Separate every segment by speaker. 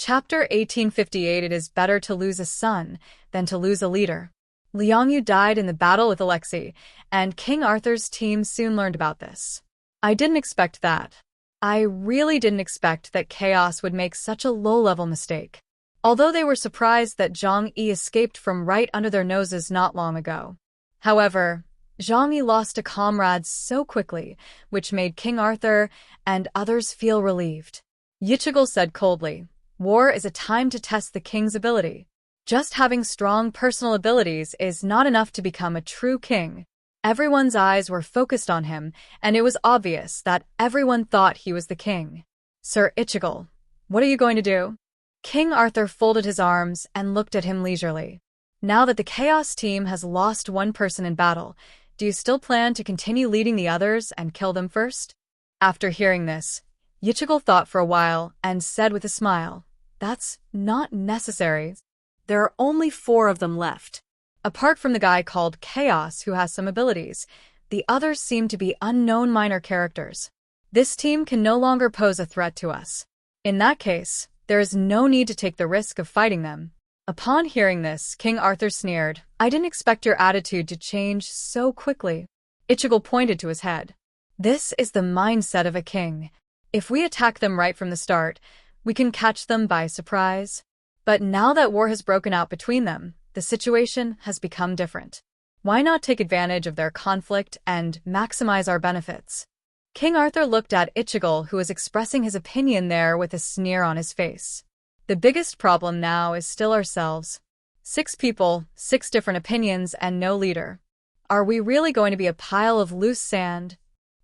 Speaker 1: Chapter 1858. It is better to lose a son than to lose a leader. Liangyu died in the battle with Alexei, and King Arthur's team soon learned about this. I didn't expect that. I really didn't expect that Chaos would make such a low-level mistake. Although they were surprised that Zhang Yi escaped from right under their noses not long ago. However, Zhang Yi lost a comrade so quickly, which made King Arthur and others feel relieved. Yichigel said coldly, "War is a time to test the king's ability. Just having strong personal abilities is not enough to become a true king." Everyone's eyes were focused on him, and it was obvious that everyone thought he was the king. "Sir Ichigel, what are you going to do?" King Arthur folded his arms and looked at him leisurely. "Now that the Chaos team has lost one person in battle, do you still plan to continue leading the others and kill them first?" After hearing this, Yichigel thought for a while and said with a smile, "That's not necessary. There are only 4 of them left. Apart from the guy called Chaos who has some abilities, the others seem to be unknown minor characters. This team can no longer pose a threat to us. In that case, there is no need to take the risk of fighting them." Upon hearing this, King Arthur sneered, "I didn't expect your attitude to change so quickly." Ichigel pointed to his head. "This is the mindset of a king. If we attack them right from the start, we can catch them by surprise. But now that war has broken out between them, the situation has become different. Why not take advantage of their conflict and maximize our benefits?" King Arthur looked at Ichigel, who was expressing his opinion there with a sneer on his face. "The biggest problem now is still ourselves. 6 people, 6 different opinions, and no leader. Are we really going to be a pile of loose sand?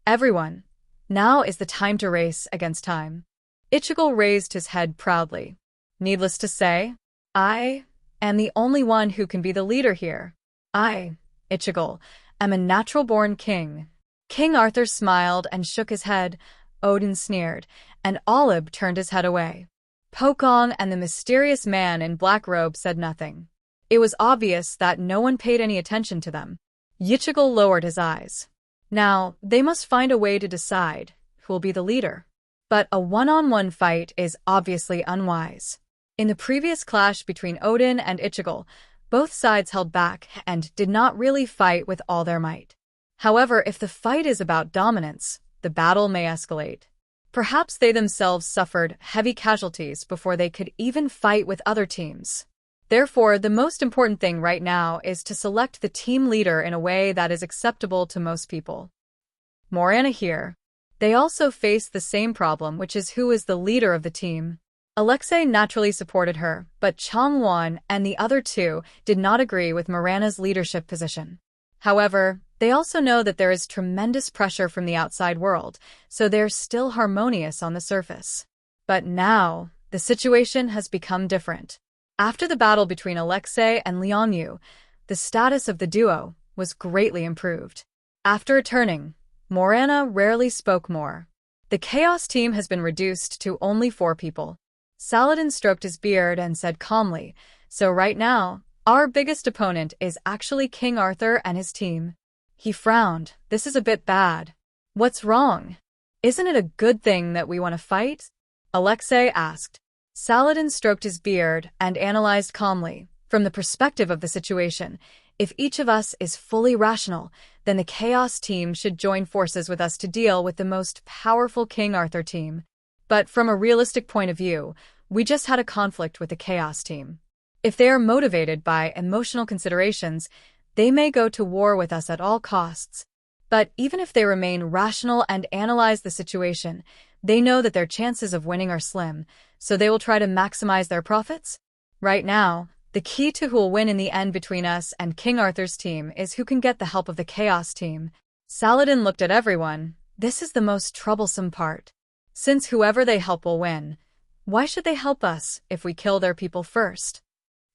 Speaker 1: Everyone, now is the time to race against time." Ichigel raised his head proudly. "Needless to say, I am the only one who can be the leader here. I, Ichigel, am a natural-born king." King Arthur smiled and shook his head, Odin sneered, and Olib turned his head away. Pokong and the mysterious man in black robe said nothing. It was obvious that no one paid any attention to them. Yichigel lowered his eyes. Now, they must find a way to decide who will be the leader. But a one-on-one fight is obviously unwise. In the previous clash between Odin and Ichigel, both sides held back and did not really fight with all their might. However, if the fight is about dominance, the battle may escalate. Perhaps they themselves suffered heavy casualties before they could even fight with other teams. Therefore, the most important thing right now is to select the team leader in a way that is acceptable to most people. Morana here. They also face the same problem, which is who is the leader of the team. Alexei naturally supported her, but Changwon and the other 2 did not agree with Morana's leadership position. However, they also know that there is tremendous pressure from the outside world, so they're still harmonious on the surface. But now, the situation has become different. After the battle between Alexei and Liangyu, the status of the duo was greatly improved. After a turning, Morana rarely spoke more. The Chaos team has been reduced to only 4 people. Saladin stroked his beard and said calmly, "So right now, our biggest opponent is actually King Arthur and his team." He frowned. "This is a bit bad." "What's wrong? Isn't it a good thing that we want to fight?" Alexei asked. Saladin stroked his beard and analyzed calmly. "From the perspective of the situation, if each of us is fully rational, then the Chaos team should join forces with us to deal with the most powerful King Arthur team. But from a realistic point of view, we just had a conflict with the Chaos team. If they are motivated by emotional considerations, they may go to war with us at all costs. But even if they remain rational and analyze the situation, they know that their chances of winning are slim, so they will try to maximize their profits. Right now, the key to who will win in the end between us and King Arthur's team is who can get the help of the Chaos team." Saladin looked at everyone. "This is the most troublesome part. Since whoever they help will win, why should they help us if we kill their people first?"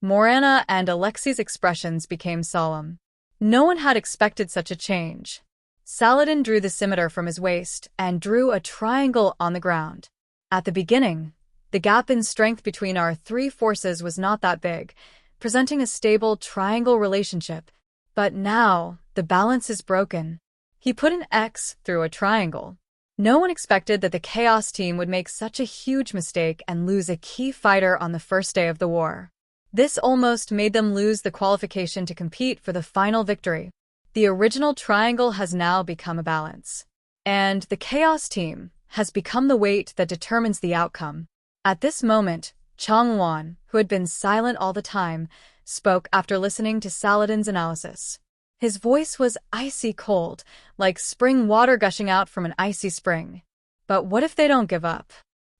Speaker 1: Morana and Alexei's expressions became solemn. No one had expected such a change. Saladin drew the scimitar from his waist and drew a triangle on the ground. At the beginning, the gap in strength between our 3 forces was not that big, presenting a stable triangle relationship. But now, the balance is broken. He put an X through a triangle. No one expected that the Chaos team would make such a huge mistake and lose a key fighter on the first day of the war. This almost made them lose the qualification to compete for the final victory. The original triangle has now become a balance. And the Chaos team has become the weight that determines the outcome. At this moment, Changwon, who had been silent all the time, spoke after listening to Saladin's analysis. His voice was icy cold, like spring water gushing out from an icy spring. But what if they don't give up?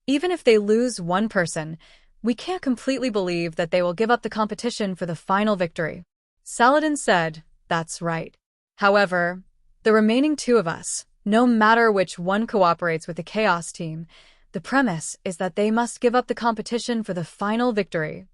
Speaker 1: Even if they lose one person, we can't completely believe that they will give up the competition for the final victory. Saladin said, "That's right. However, the remaining two of us, no matter which one cooperates with the Chaos team, the premise is that they must give up the competition for the final victory.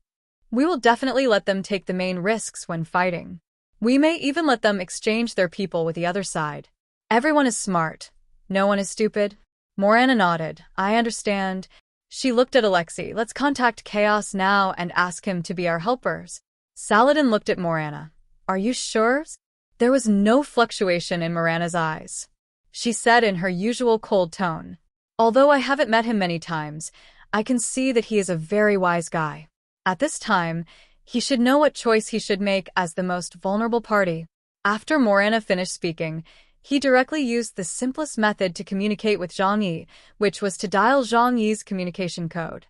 Speaker 1: We will definitely let them take the main risks when fighting. We may even let them exchange their people with the other side. Everyone is smart. No one is stupid." Morana nodded. "I understand." She looked at Alexei. "Let's contact Chaos now and ask him to be our helpers." Saladin looked at Morana. "Are you sure?" There was no fluctuation in Morana's eyes. She said in her usual cold tone, "Although I haven't met him many times, I can see that he is a very wise guy. At this time, he should know what choice he should make as the most vulnerable party." After Morana finished speaking, he directly used the simplest method to communicate with Zhang Yi, which was to dial Zhang Yi's communication code.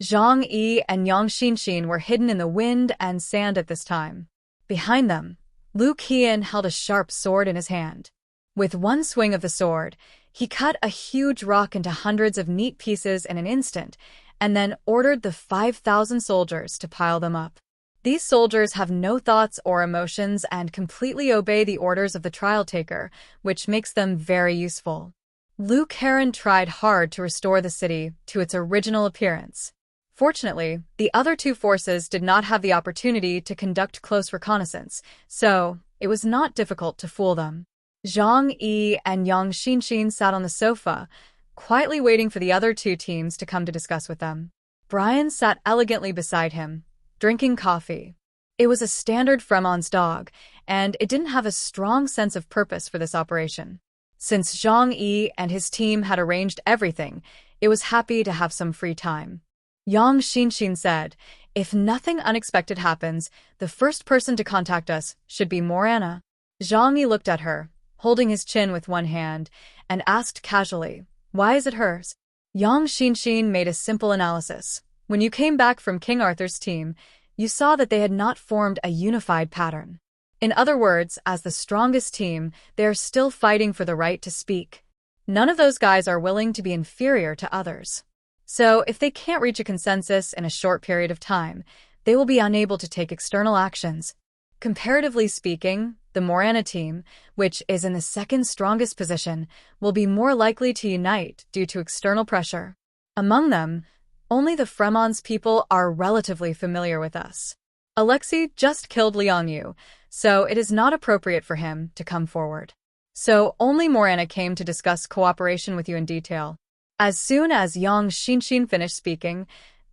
Speaker 1: Zhang Yi and Yang Xinxin were hidden in the wind and sand at this time. Behind them, Lu Qian held a sharp sword in his hand. With one swing of the sword, he cut a huge rock into hundreds of neat pieces in an instant, and then ordered the 5,000 soldiers to pile them up. These soldiers have no thoughts or emotions and completely obey the orders of the trial taker, which makes them very useful. Lu Karen tried hard to restore the city to its original appearance. Fortunately, the other two forces did not have the opportunity to conduct close reconnaissance, so it was not difficult to fool them. Zhang Yi and Yang Xinxin sat on the sofa, quietly waiting for the other two teams to come to discuss with them. Brian sat elegantly beside him, drinking coffee. It was a standard Fremon's dog, and it didn't have a strong sense of purpose for this operation. Since Zhang Yi and his team had arranged everything, it was happy to have some free time. Yang Xinxin said, "If nothing unexpected happens, the first person to contact us should be Morana." Zhang Yi looked at her, holding his chin with one hand, and asked casually, "Why is it hers?" Yang Xinxin made a simple analysis. "When you came back from King Arthur's team, you saw that they had not formed a unified pattern. In other words, as the strongest team, they are still fighting for the right to speak. None of those guys are willing to be inferior to others. So, if they can't reach a consensus in a short period of time, they will be unable to take external actions. Comparatively speaking, the Morana team, which is in the second strongest position, will be more likely to unite due to external pressure. Among them, only the Fremon's people are relatively familiar with us. Alexei just killed Liang Yu, so it is not appropriate for him to come forward. So only Morana came to discuss cooperation with you in detail." As soon as Yang Xinxin finished speaking,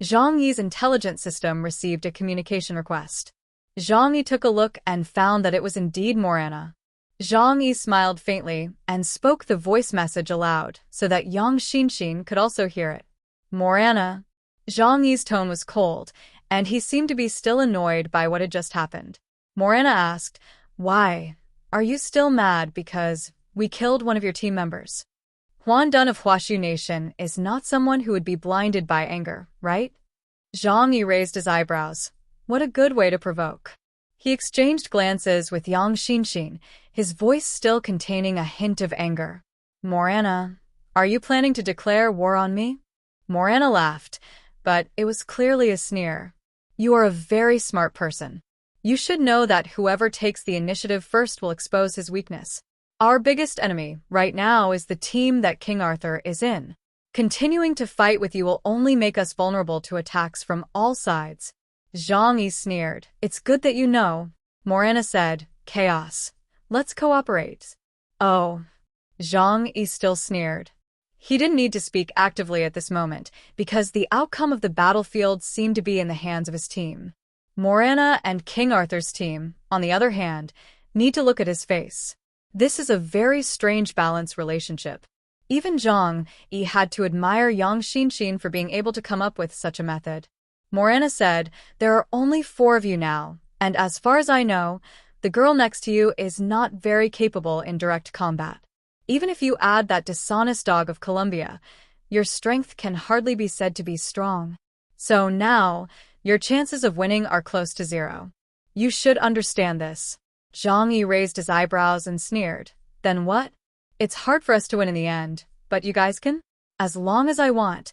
Speaker 1: Zhang Yi's intelligence system received a communication request. Zhang Yi took a look and found that it was indeed Morana. Zhang Yi smiled faintly and spoke the voice message aloud so that Yang Xinxin could also hear it. "Morana." Zhang Yi's tone was cold, and he seemed to be still annoyed by what had just happened. Morana asked, "Why? Are you still mad because we killed one of your team members? Huan Dun of Huashu Nation is not someone who would be blinded by anger, right?" Zhang Yi raised his eyebrows. What a good way to provoke. He exchanged glances with Yang Xinxin, his voice still containing a hint of anger. "Morana, are you planning to declare war on me?" Morana laughed, but it was clearly a sneer. "You are a very smart person. You should know that whoever takes the initiative first will expose his weakness. Our biggest enemy right now is the team that King Arthur is in. Continuing to fight with you will only make us vulnerable to attacks from all sides." Zhang Yi sneered. "It's good that you know." Morana said, "Chaos. Let's cooperate." "Oh." Zhang Yi still sneered. He didn't need to speak actively at this moment, because the outcome of the battlefield seemed to be in the hands of his team. Morana and King Arthur's team, on the other hand, need to look at his face. This is a very strange balance relationship. Even Zhang Yi had to admire Yang Xinxin for being able to come up with such a method. Morana said, "There are only 4 of you now, and as far as I know, the girl next to you is not very capable in direct combat. Even if you add that dishonest dog of Colombia, your strength can hardly be said to be strong. So now, your chances of winning are close to 0. You should understand this." Zhang Yi raised his eyebrows and sneered. "Then what? It's hard for us to win in the end, but you guys can? As long as I want,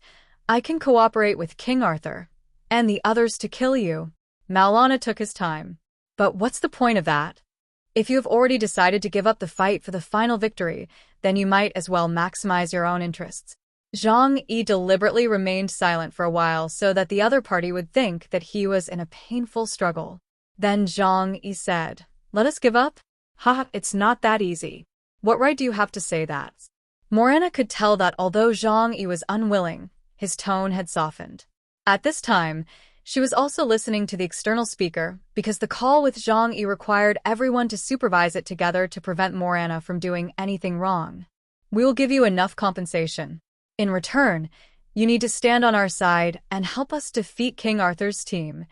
Speaker 1: I can cooperate with King Arthur and the others to kill you." Malana took his time. "But what's the point of that? If you have already decided to give up the fight for the final victory, then you might as well maximize your own interests." Zhang Yi deliberately remained silent for a while so that the other party would think that he was in a painful struggle. Then Zhang Yi said, "Let us give up? Ha, it's not that easy. What right do you have to say that?" Morana could tell that although Zhang Yi was unwilling, his tone had softened. At this time, she was also listening to the external speaker because the call with Zhang Yi required everyone to supervise it together to prevent Morana from doing anything wrong. "We will give you enough compensation. In return, you need to stand on our side and help us defeat King Arthur's team."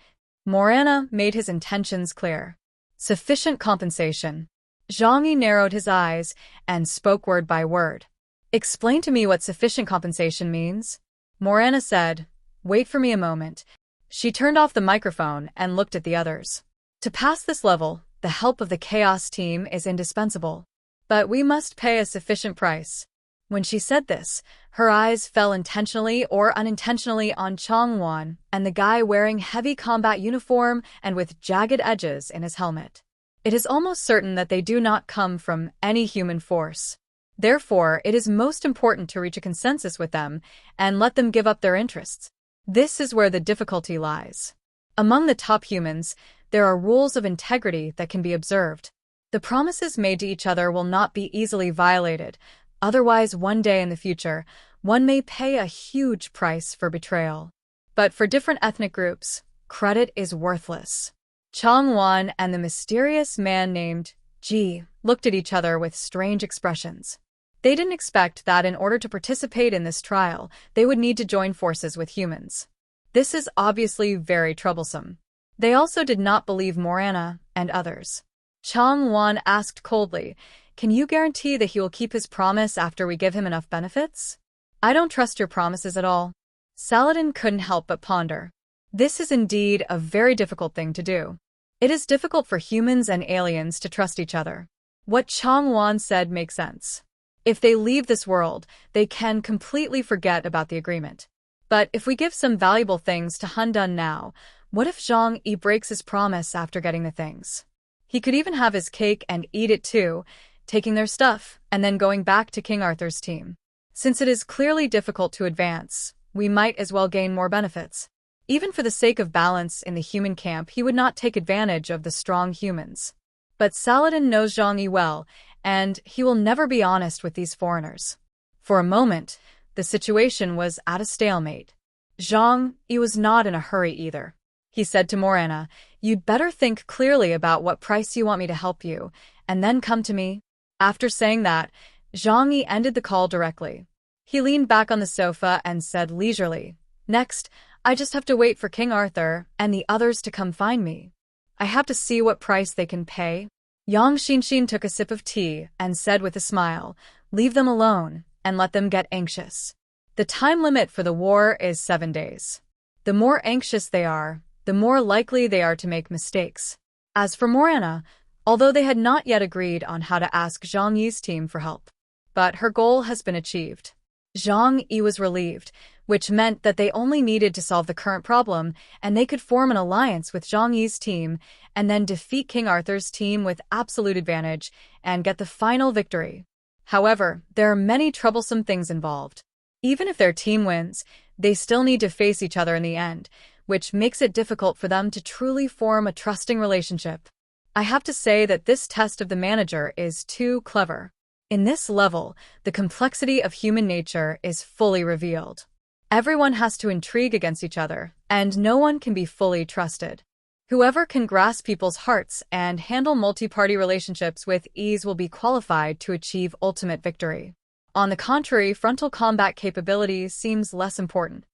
Speaker 1: Morana made his intentions clear. "Sufficient compensation." Zhang Yi narrowed his eyes and spoke word by word. "Explain to me what sufficient compensation means." Morana said, "Wait for me a moment." She turned off the microphone and looked at the others. "To pass this level, the help of the Chaos team is indispensable. But we must pay a sufficient price." When she said this, her eyes fell intentionally or unintentionally on Changwan and the guy wearing heavy combat uniform and with jagged edges in his helmet. It is almost certain that they do not come from any human force. Therefore, it is most important to reach a consensus with them and let them give up their interests. This is where the difficulty lies. Among the top humans, there are rules of integrity that can be observed. The promises made to each other will not be easily violated. Otherwise, one day in the future, one may pay a huge price for betrayal. But for different ethnic groups, credit is worthless. Changwan and the mysterious man named Ji looked at each other with strange expressions. They didn't expect that in order to participate in this trial, they would need to join forces with humans. This is obviously very troublesome. They also did not believe Morana and others. Changwan asked coldly, "Can you guarantee that he will keep his promise after we give him enough benefits?" "I don't trust your promises at all." Saladin couldn't help but ponder. This is indeed a very difficult thing to do. It is difficult for humans and aliens to trust each other. What Changwan said makes sense. If they leave this world, they can completely forget about the agreement. But if we give some valuable things to Hundun now, what if Zhang Yi breaks his promise after getting the things? He could even have his cake and eat it too, taking their stuff and then going back to King Arthur's team. Since it is clearly difficult to advance, we might as well gain more benefits. Even for the sake of balance in the human camp, he would not take advantage of the strong humans. But Saladin knows Zhang Yi well, and he will never be honest with these foreigners. For a moment, the situation was at a stalemate. Zhang Yi was not in a hurry either. He said to Morana, "You'd better think clearly about what price you want me to help you, and then come to me." After saying that, Zhang Yi ended the call directly. He leaned back on the sofa and said leisurely, "Next, I just have to wait for King Arthur and the others to come find me. I have to see what price they can pay." Yang Xinxin took a sip of tea and said with a smile, "Leave them alone and let them get anxious. The time limit for the war is 7 days. The more anxious they are, the more likely they are to make mistakes." As for Morana, although they had not yet agreed on how to ask Zhang Yi's team for help, but her goal has been achieved. Zhang Yi was relieved, which meant that they only needed to solve the current problem, and they could form an alliance with Zhang Yi's team and then defeat King Arthur's team with absolute advantage and get the final victory. However, there are many troublesome things involved. Even if their team wins, they still need to face each other in the end, which makes it difficult for them to truly form a trusting relationship. I have to say that this test of the manager is too clever. In this level, the complexity of human nature is fully revealed. Everyone has to intrigue against each other, and no one can be fully trusted. Whoever can grasp people's hearts and handle multi-party relationships with ease will be qualified to achieve ultimate victory. On the contrary, frontal combat capability seems less important.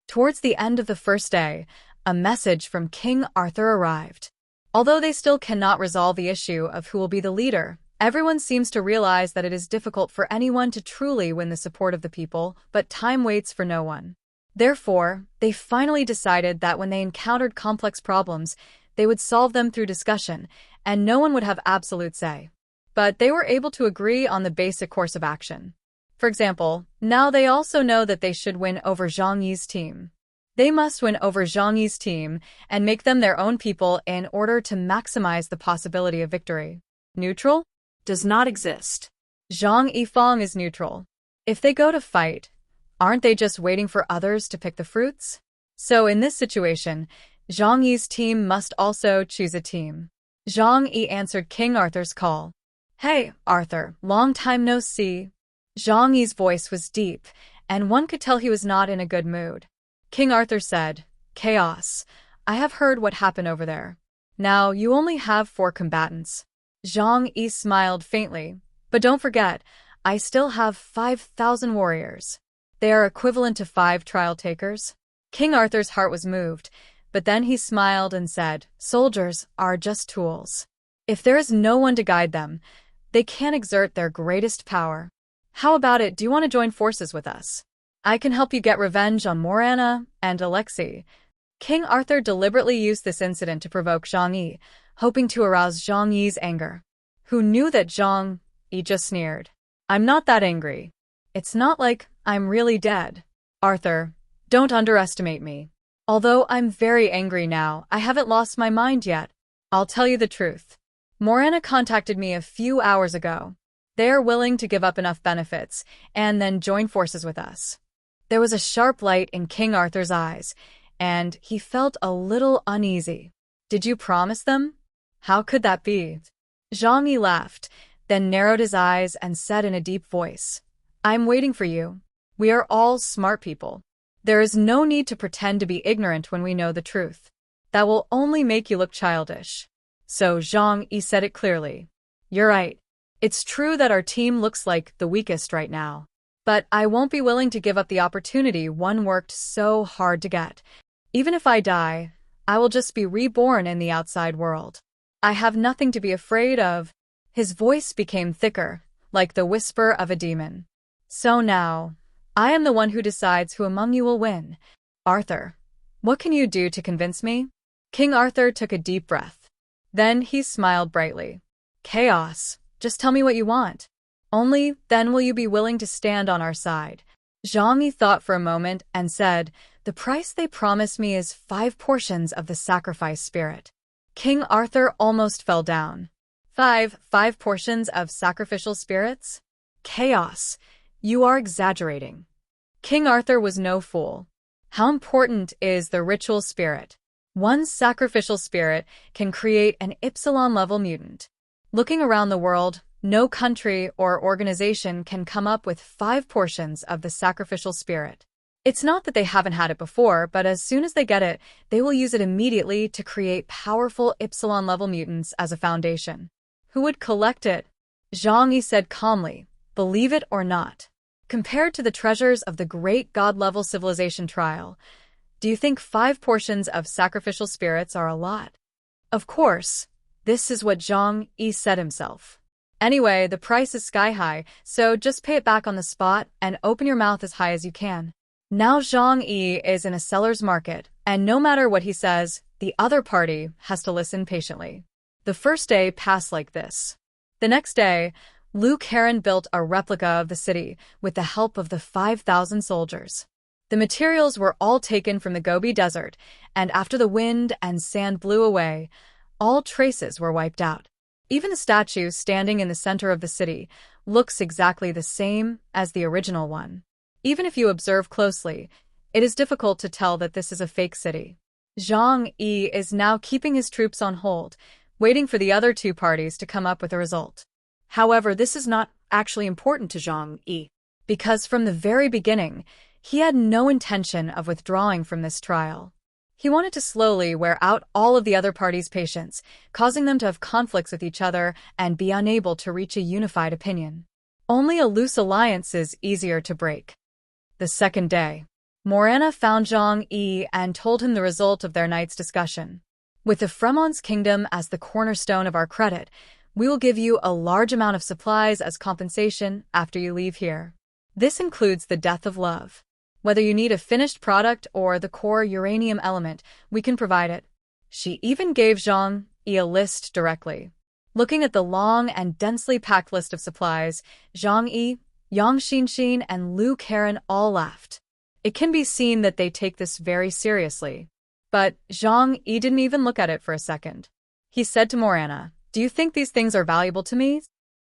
Speaker 1: Towards the end of the first day, a message from King Arthur arrived. Although they still cannot resolve the issue of who will be the leader, everyone seems to realize that it is difficult for anyone to truly win the support of the people, but time waits for no one. Therefore, they finally decided that when they encountered complex problems, they would solve them through discussion, and no one would have absolute say. But they were able to agree on the basic course of action. For example, now they also know that they should win over Zhang Yi's team. They must win over Zhang Yi's team and make them their own people in order to maximize the possibility of victory. Neutral? Does not exist. Zhang Yifang is neutral. If they go to fight, aren't they just waiting for others to pick the fruits? So in this situation, Zhang Yi's team must also choose a team. Zhang Yi answered King Arthur's call. Hey, Arthur, long time no see. Zhang Yi's voice was deep, and one could tell he was not in a good mood. King Arthur said, Chaos, I have heard what happened over there. Now you only have 4 combatants. Zhang Yi smiled faintly, but don't forget, I still have 5,000 warriors. They are equivalent to 5 trial takers. King Arthur's heart was moved, but then he smiled and said, Soldiers are just tools. If there is no one to guide them, they can't exert their greatest power. How about it, do you want to join forces with us? I can help you get revenge on Morana and Alexei. King Arthur deliberately used this incident to provoke Zhang Yi, hoping to arouse Zhang Yi's anger. Who knew that Zhang Yi just sneered? I'm not that angry. It's not like I'm really dead. Arthur, don't underestimate me. Although I'm very angry now, I haven't lost my mind yet. I'll tell you the truth. Morana contacted me a few hours ago. They are willing to give up enough benefits and then join forces with us. There was a sharp light in King Arthur's eyes, and he felt a little uneasy. Did you promise them? How could that be? Zhang Yi laughed, then narrowed his eyes and said in a deep voice, I'm waiting for you. We are all smart people. There is no need to pretend to be ignorant when we know the truth. That will only make you look childish. So Zhang Yi said it clearly. You're right. It's true that our team looks like the weakest right now. But I won't be willing to give up the opportunity one worked so hard to get. Even if I die, I will just be reborn in the outside world. I have nothing to be afraid of. His voice became thicker, like the whisper of a demon. So now, I am the one who decides who among you will win. Arthur, what can you do to convince me? King Arthur took a deep breath. Then he smiled brightly. Chaos, just tell me what you want. Only then will you be willing to stand on our side. Zhang Yi thought for a moment and said, The price they promised me is 5 portions of the sacrifice spirit. King Arthur almost fell down. 5 portions of sacrificial spirits? Chaos, you are exaggerating. King Arthur was no fool. How important is the ritual spirit? 1 sacrificial spirit can create an Epsilon-level mutant. Looking around the world, no country or organization can come up with 5 portions of the sacrificial spirit. It's not that they haven't had it before, but as soon as they get it, they will use it immediately to create powerful Epsilon-level mutants as a foundation. Who would collect it? Zhang Yi said calmly, believe it or not. Compared to the treasures of the great god-level civilization trial, do you think 5 portions of sacrificial spirits are a lot? Of course, this is what Zhang Yi said himself. Anyway, the price is sky high, so just pay it back on the spot and open your mouth as high as you can. Now Zhang Yi is in a seller's market, and no matter what he says, the other party has to listen patiently. The first day passed like this. The next day, Liu Karen built a replica of the city with the help of the 5,000 soldiers. The materials were all taken from the Gobi Desert, and after the wind and sand blew away, all traces were wiped out. Even the statue standing in the center of the city looks exactly the same as the original one. Even if you observe closely, it is difficult to tell that this is a fake city. Zhang Yi is now keeping his troops on hold, waiting for the other 2 parties to come up with a result. However, this is not actually important to Zhang Yi, because from the very beginning, he had no intention of withdrawing from this trial. He wanted to slowly wear out all of the other parties' patience, causing them to have conflicts with each other and be unable to reach a unified opinion. Only a loose alliance is easier to break. The second day, Morana found Zhang Yi and told him the result of their night's discussion. With the Fremon's kingdom as the cornerstone of our credit, we will give you a large amount of supplies as compensation after you leave here. This includes the death of love. Whether you need a finished product or the core uranium element, we can provide it. She even gave Zhang Yi a list directly. Looking at the long and densely packed list of supplies, Zhang Yi, Yang Xinxin, and Lu Karen all laughed. It can be seen that they take this very seriously. But Zhang Yi didn't even look at it for a second. He said to Morana, "Do you think these things are valuable to me?"